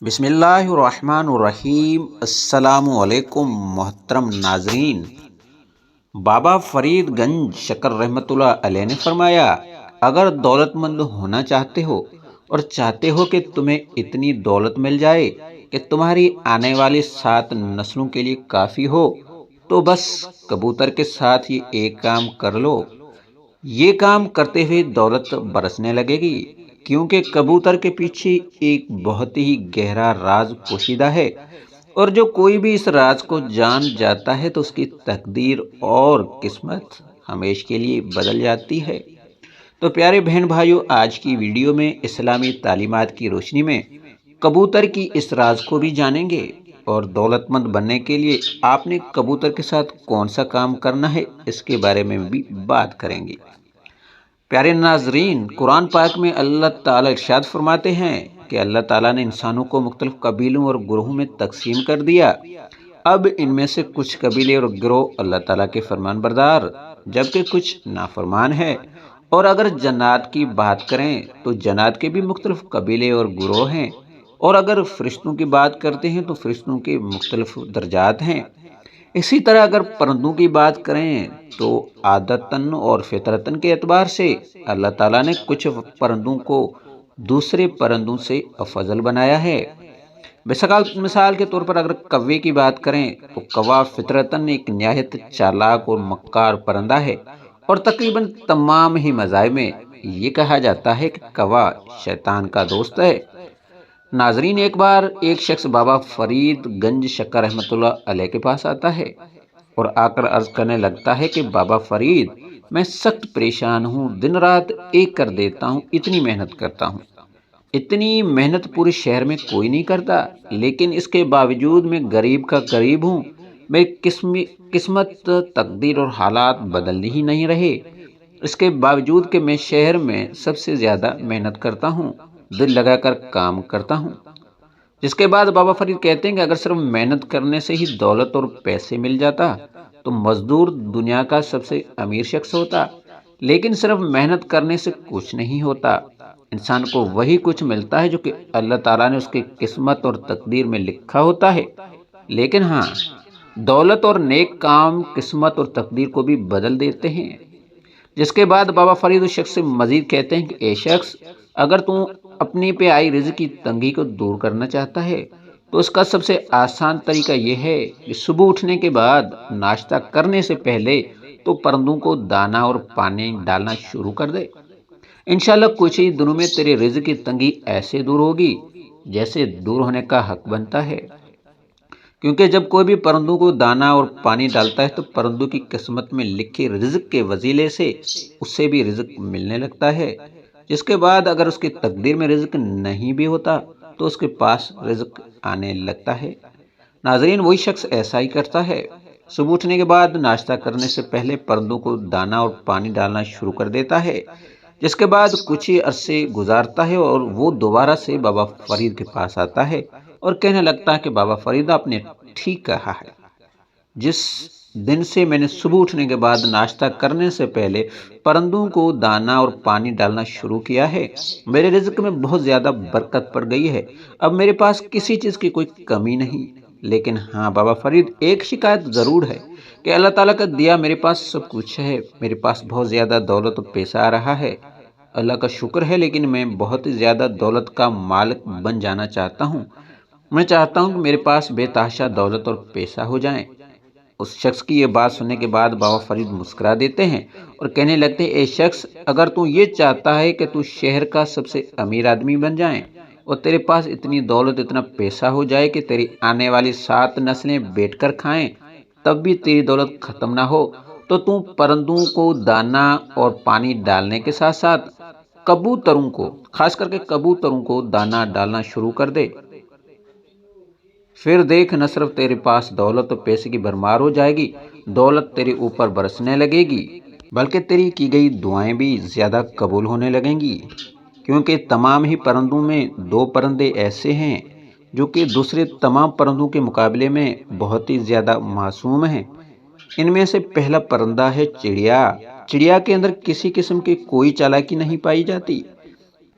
بسم اللہ الرحمن الرحیم۔ السلام علیکم محترم ناظرین۔ بابا فرید گنج شکر رحمۃ اللہ علیہ نے فرمایا، اگر دولت مند ہونا چاہتے ہو اور چاہتے ہو کہ تمہیں اتنی دولت مل جائے کہ تمہاری آنے والی 7 نسلوں کے لیے کافی ہو، تو بس کبوتر کے ساتھ یہ ایک کام کر لو۔ یہ کام کرتے ہوئے دولت برسنے لگے گی، کیونکہ کبوتر کے پیچھے ایک بہت ہی گہرا راز پوشیدہ ہے، اور جو کوئی بھی اس راز کو جان جاتا ہے تو اس کی تقدیر اور قسمت ہمیشہ کے لیے بدل جاتی ہے۔ تو پیارے بہن بھائیوں، آج کی ویڈیو میں اسلامی تعلیمات کی روشنی میں کبوتر کی اس راز کو بھی جانیں گے، اور دولت مند بننے کے لیے آپ نے کبوتر کے ساتھ کون سا کام کرنا ہے اس کے بارے میں بھی بات کریں گے۔ پیارے ناظرین، قرآن پاک میں اللہ تعالیٰ ارشاد فرماتے ہیں کہ اللہ تعالیٰ نے انسانوں کو مختلف قبیلوں اور گروہوں میں تقسیم کر دیا۔ اب ان میں سے کچھ قبیلے اور گروہ اللہ تعالیٰ کے فرمان بردار، جبکہ کچھ نافرمان ہے۔ اور اگر جنات کی بات کریں تو جنات کے بھی مختلف قبیلے اور گروہ ہیں، اور اگر فرشتوں کی بات کرتے ہیں تو فرشتوں کے مختلف درجات ہیں۔ اسی طرح اگر پرندوں کی بات کریں تو عادتاً اور فطرتاً کے اعتبار سے اللہ تعالیٰ نے کچھ پرندوں کو دوسرے پرندوں سے افضل بنایا ہے۔ مثال کے طور پر اگر کوے کی بات کریں تو کوا فطرتاً ایک نہایت چالاک اور مکار پرندہ ہے، اور تقریباً تمام ہی مذاہب میں یہ کہا جاتا ہے کہ کوا شیطان کا دوست ہے۔ ناظرین، ایک بار ایک شخص بابا فرید گنج شکر رحمۃ اللہ علیہ کے پاس آتا ہے اور آ کر عرض کرنے لگتا ہے کہ بابا فرید، میں سخت پریشان ہوں، دن رات ایک کر دیتا ہوں، اتنی محنت کرتا ہوں، اتنی محنت پورے شہر میں کوئی نہیں کرتا، لیکن اس کے باوجود میں غریب کا غریب ہوں، میری قسمت، تقدیر اور حالات بدل ہی نہیں رہے، اس کے باوجود کہ میں شہر میں سب سے زیادہ محنت کرتا ہوں، دل لگا کر کام کرتا ہوں۔ جس کے بعد بابا فرید کہتے ہیں کہ اگر صرف محنت کرنے سے ہی دولت اور پیسے مل جاتا تو مزدور دنیا کا سب سے امیر شخص ہوتا، لیکن صرف محنت کرنے سے کچھ نہیں ہوتا۔ انسان کو وہی کچھ ملتا ہے جو کہ اللہ تعالیٰ نے اس کی قسمت اور تقدیر میں لکھا ہوتا ہے، لیکن ہاں، دولت اور نیک کام قسمت اور تقدیر کو بھی بدل دیتے ہیں۔ جس کے بعد بابا فرید اس شخص سے مزید کہتے ہیں کہ اے شخص، اگر تم اپنے پہ آئی رزق کی تنگی کو دور کرنا چاہتا ہے تو اس کا سب سے آسان طریقہ یہ ہے کہ صبح اٹھنے کے بعد ناشتہ کرنے سے پہلے تو پرندوں کو دانا اور پانی ڈالنا شروع کر دے۔ انشاءاللہ کچھ ہی دنوں میں تیرے رزق کی تنگی ایسے دور ہوگی جیسے دور ہونے کا حق بنتا ہے، کیونکہ جب کوئی بھی پرندوں کو دانا اور پانی ڈالتا ہے تو پرندوں کی قسمت میں لکھے رزق کے وسیلے سے اسے بھی رزق ملنے لگتا ہے۔ جس کے بعد اگر اس کی تقدیر میں رزق نہیں بھی ہوتا تو اس کے پاس رزق آنے لگتا ہے۔ ناظرین، وہی شخص ایسا ہی کرتا ہے، صبح اٹھنے کے بعد ناشتہ کرنے سے پہلے پرندوں کو دانا اور پانی ڈالنا شروع کر دیتا ہے۔ جس کے بعد کچھ ہی عرصے گزارتا ہے اور وہ دوبارہ سے بابا فرید کے پاس آتا ہے اور کہنے لگتا ہے کہ بابا فرید، آپ نے ٹھیک کہا ہے، جس دن سے میں نے صبح اٹھنے کے بعد ناشتہ کرنے سے پہلے پرندوں کو دانا اور پانی ڈالنا شروع کیا ہے، میرے رزق میں بہت زیادہ برکت پڑ گئی ہے، اب میرے پاس کسی چیز کی کوئی کمی نہیں۔ لیکن ہاں بابا فرید، ایک شکایت ضرور ہے کہ اللہ تعالیٰ کا دیا میرے پاس سب کچھ ہے، میرے پاس بہت زیادہ دولت و پیسہ آ رہا ہے، اللہ کا شکر ہے، لیکن میں بہت ہی زیادہ دولت کا مالک بن جانا چاہتا ہوں، میں چاہتا ہوں کہ میرے پاس بے تحاشا دولت اور پیسہ ہو جائیں۔ اس شخص کی یہ بات سننے کے بعد بابا فرید مسکرا دیتے ہیں اور کہنے لگتے ہیں، اے شخص، اگر تو یہ چاہتا ہے کہ تو شہر کا سب سے امیر آدمی بن جائیں اور تیرے پاس اتنی دولت، اتنا پیسہ ہو جائے کہ تیری آنے والی 7 نسلیں بیٹھ کر کھائیں تب بھی تیری دولت ختم نہ ہو، تو پرندوں کو دانا اور پانی ڈالنے کے ساتھ ساتھ کبوتروں کو، خاص کر کے کبوتروں کو دانا ڈالنا شروع کر دے۔ پھر دیکھ، نہ صرف تیرے پاس دولت و پیسے کی بھرمار ہو جائے گی، دولت تیرے اوپر برسنے لگے گی، بلکہ تیری کی گئی دعائیں بھی زیادہ قبول ہونے لگیں گی، کیونکہ تمام ہی پرندوں میں 2 پرندے ایسے ہیں جو کہ دوسرے تمام پرندوں کے مقابلے میں بہت ہی زیادہ معصوم ہیں۔ ان میں سے پہلا پرندہ ہے چڑیا۔ چڑیا کے اندر کسی قسم کی کوئی چالاکی نہیں پائی جاتی،